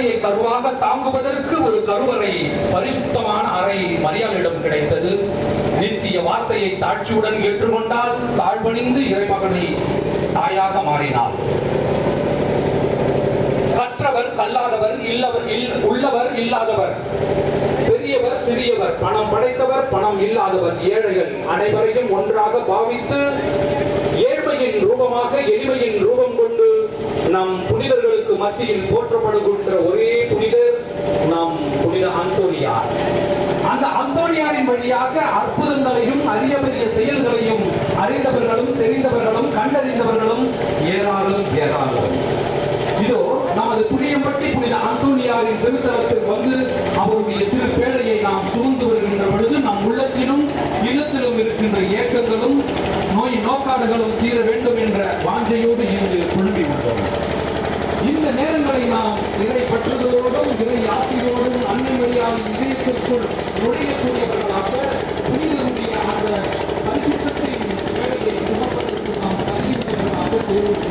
குழந்தையை கருவாக தாங்குவதற்கு ஒரு கருவறை, பரிசுத்தமான அறை மரியாளிடம் கிடைத்தது. நித்திய வார்த்தையை தாட்சியுடன் ஏற்றுக்கொண்டால் தாழ்வணிந்து இறைமகனை தாயாக மாறினார். கற்றவர் கல்லாதவர், உள்ளவர் இல்லாதவர், பெரியவர் சிறியவர், பணம் படைத்தவர் பணம் இல்லாதவர், ஏழைகள் அனைவரையும் ஒன்றாக பாவித்து ஏழ்மையின் ரூபமாக எளிமையின் ரூபம் கொண்டு நம் புனிதர்களுக்கு மத்தியில் போற்றப்படுகின்ற ஒரே புனிதர் நம் புனித அந்தோனியார். அந்த அந்தோனியாரின் வழியாக அற்புதங்களையும் அரிய பெரிய செயல்களையும் அறிந்தவர்களும் தெரிந்தவர்களும் கண்டறிந்தவர்களும் ஏராளம். இதோ நமது புளியம்பட்டி புனித அந்தோனியாரின் திருத்தலத்தில் வந்து அவருடைய திருப்பேழையை நாம் சுமந்து வருகின்ற பொழுது நம் உள்ளத்திலும் இல்லத்திலும் இருக்கின்ற ஏக்கங்களும் நோய் நோக்காடுகளும் தீர வேண்டும் என்ற வாஞ்சையோடு இங்கு குழுமி உள்ளோம். இந்த நேரங்களை நாம் இறை பற்றுதலோடும் இறை ஆசியோடும் அன்னை வழியாக இதயத்திற்குள் நுழையக்கூடியவர்களாக புனிதருடைய அந்த பரிசுத்தத்தின் வேலையை சுமப்பதற்கு நாம் தகுதியுள்ளவர்களாக